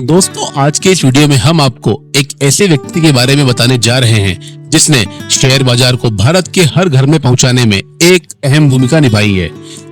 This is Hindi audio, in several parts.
दोस्तों, आज के इस वीडियो में हम आपको एक ऐसे व्यक्ति के बारे में बताने जा रहे हैं जिसने शेयर बाजार को भारत के हर घर में पहुंचाने में एक अहम भूमिका निभाई है,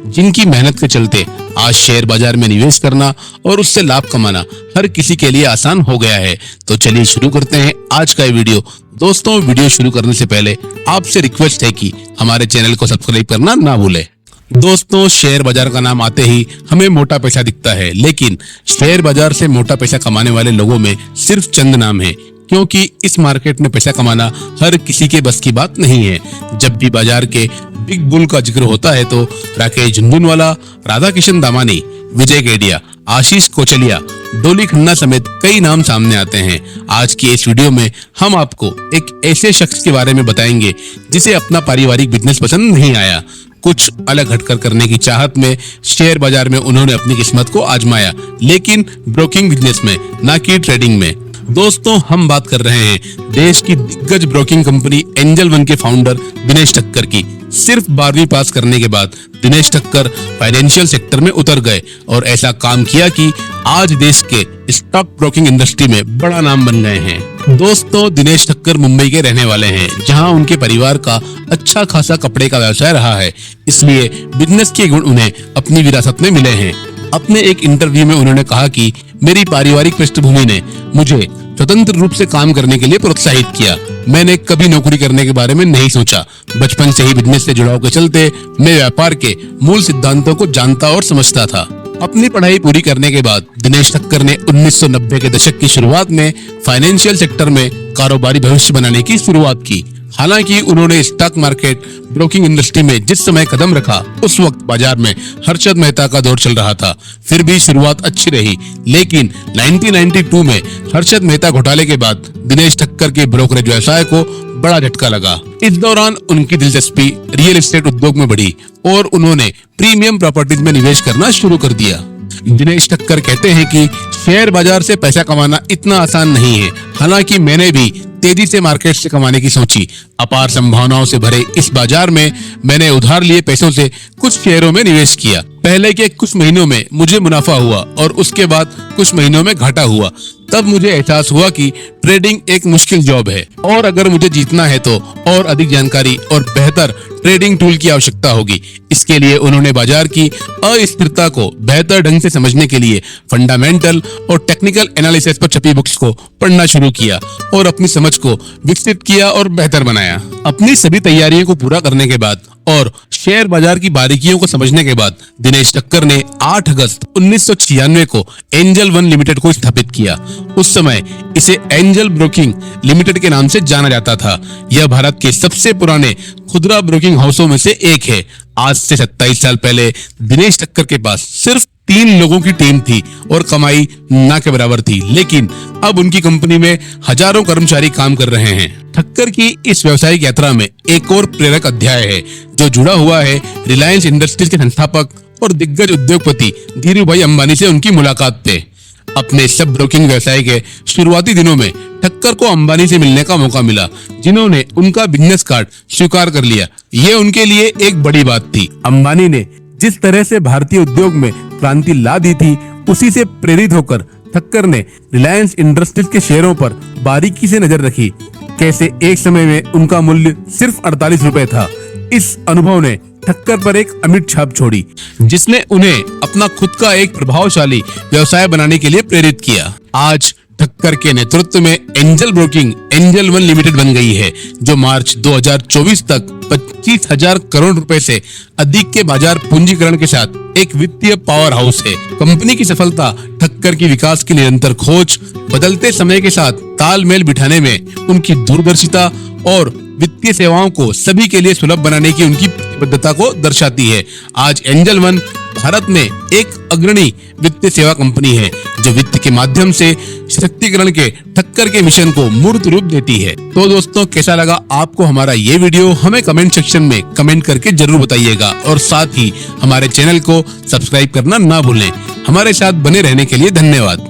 जिनकी मेहनत के चलते आज शेयर बाजार में निवेश करना और उससे लाभ कमाना हर किसी के लिए आसान हो गया है। तो चलिए शुरू करते हैं आज का ये वीडियो। दोस्तों, वीडियो शुरू करने से पहले आपसे रिक्वेस्ट है कि हमारे चैनल को सब्सक्राइब करना ना भूलें। दोस्तों, शेयर बाजार का नाम आते ही हमें मोटा पैसा दिखता है, लेकिन शेयर बाजार से मोटा पैसा कमाने वाले लोगों में सिर्फ चंद नाम है, क्योंकि इस मार्केट में पैसा कमाना हर किसी के बस की बात नहीं है। जब भी बाजार के बिग बुल का जिक्र होता है तो राकेश झुनझुनवाला, राधा किशन दामानी, विजय केडिया, आशीष कोचलिया, डोली खन्ना समेत कई नाम सामने आते हैं। आज की इस वीडियो में हम आपको एक ऐसे शख्स के बारे में बताएंगे जिसे अपना पारिवारिक बिजनेस पसंद नहीं आया। कुछ अलग हटकर करने की चाहत में शेयर बाजार में उन्होंने अपनी किस्मत को आजमाया, लेकिन ब्रोकिंग बिजनेस में, ना कि ट्रेडिंग में। दोस्तों, हम बात कर रहे हैं देश की दिग्गज ब्रोकिंग कंपनी एंजल वन के फाउंडर दिनेश ठक्कर की। सिर्फ 12वीं पास करने के बाद दिनेश ठक्कर फाइनेंशियल सेक्टर में उतर गए और ऐसा काम किया कि आज देश के स्टॉक ब्रोकिंग इंडस्ट्री में बड़ा नाम बन गए हैं। दोस्तों, दिनेश ठक्कर मुंबई के रहने वाले हैं, जहां उनके परिवार का अच्छा खासा कपड़े का व्यवसाय रहा है, इसलिए बिजनेस के गुण उन्हें अपनी विरासत में मिले हैं। अपने एक इंटरव्यू में उन्होंने कहा कि मेरी पारिवारिक पृष्ठभूमि ने मुझे स्वतंत्र रूप से काम करने के लिए प्रोत्साहित किया। मैंने कभी नौकरी करने के बारे में नहीं सोचा। बचपन से ही बिजनेस से जुड़ाव के चलते मैं व्यापार के मूल सिद्धांतों को जानता और समझता था। अपनी पढ़ाई पूरी करने के बाद दिनेश ठक्कर ने 1990 के दशक की शुरुआत में फाइनेंशियल सेक्टर में कारोबारी भविष्य बनाने की शुरुआत की। हालांकि उन्होंने स्टॉक मार्केट ब्रोकिंग इंडस्ट्री में जिस समय कदम रखा, उस वक्त बाजार में हर्षद मेहता का दौर चल रहा था। फिर भी शुरुआत अच्छी रही, लेकिन 1992 में हर्षद मेहता घोटाले के बाद दिनेश ठक्कर के ब्रोकरेज व्यवसाय को बड़ा झटका लगा। इस दौरान उनकी दिलचस्पी रियल एस्टेट उद्योग में बढ़ी और उन्होंने प्रीमियम प्रॉपर्टीज में निवेश करना शुरू कर दिया। दिनेश ठक्कर कहते हैं कि शेयर बाजार से पैसा कमाना इतना आसान नहीं है। हालांकि मैंने भी तेजी से मार्केट से कमाने की सोची। अपार संभावनाओं से भरे इस बाजार में मैंने उधार लिए पैसों से कुछ शेयरों में निवेश किया। पहले के कुछ महीनों में मुझे मुनाफा हुआ और उसके बाद कुछ महीनों में घाटा हुआ। तब मुझे एहसास हुआ कि ट्रेडिंग एक मुश्किल जॉब है और अगर मुझे जीतना है तो और अधिक जानकारी और बेहतर ट्रेडिंग टूल की आवश्यकता होगी। इसके लिए उन्होंने बाजार की अस्थिरता को बेहतर ढंग से समझने के लिए फंडामेंटल और टेक्निकल एनालिसिस पर छपी बुक्स को पढ़ना शुरू किया और अपनी समझ को विकसित किया और बेहतर बनाया। अपनी सभी तैयारियों को पूरा करने के बाद और शेयर बाजार की बारीकियों को समझने के बाद दिनेश ठक्कर ने 8 अगस्त 1996 को एंजल वन लिमिटेड को स्थापित किया। उस समय इसे एंजल ब्रोकिंग लिमिटेड के नाम से जाना जाता था। यह भारत के सबसे पुराने खुदरा ब्रोकिंग हाउसों में से एक है। आज से 27 साल पहले दिनेश ठक्कर के पास सिर्फ 3 लोगों की टीम थी और कमाई ना के बराबर थी, लेकिन अब उनकी कंपनी में हजारों कर्मचारी काम कर रहे हैं। ठक्कर की इस व्यावसायिक यात्रा में एक और प्रेरक अध्याय है जो जुड़ा हुआ है रिलायंस इंडस्ट्रीज के संस्थापक और दिग्गज उद्योगपति धीरूभाई अंबानी से उनकी मुलाकात पे। अपने सब ब्रोकिंग व्यवसाय के शुरुआती दिनों में ठक्कर को अंबानी से मिलने का मौका मिला, जिन्होंने उनका बिजनेस कार्ड स्वीकार कर लिया। ये उनके लिए एक बड़ी बात थी। अंबानी ने जिस तरह से भारतीय उद्योग में क्रांति ला दी थी, उसी से प्रेरित होकर ठक्कर ने रिलायंस इंडस्ट्रीज के शेयरों पर बारीकी से नजर रखी। कैसे एक समय में उनका मूल्य सिर्फ 48 रुपए था। इस अनुभव ने ठक्कर पर एक अमिट छाप छोड़ी, जिसने उन्हें अपना खुद का एक प्रभावशाली व्यवसाय बनाने के लिए प्रेरित किया। आज ठक्कर के नेतृत्व में angel broking angel one limited बन गई है, जो मार्च 2024 तक 25,000 करोड़ रुपए से अधिक के बाजार पूंजीकरण के साथ एक वित्तीय पावर हाउस है। कंपनी की सफलता ठक्कर की विकास की निरंतर खोज, बदलते समय के साथ तालमेल बिठाने में उनकी दूरदर्शिता और वित्तीय सेवाओं को सभी के लिए सुलभ बनाने की उनकी प्रतिबद्धता को दर्शाती है। आज एंजल वन भारत में एक अग्रणी वित्तीय सेवा कंपनी है, जो वित्त के माध्यम से सशक्तिकरण के ठक्कर के मिशन को मूर्त रूप देती है। तो दोस्तों, कैसा लगा आपको हमारा ये वीडियो? हमें कमेंट सेक्शन में कमेंट करके जरूर बताइएगा और साथ ही हमारे चैनल को सब्सक्राइब करना ना भूलें। हमारे साथ बने रहने के लिए धन्यवाद।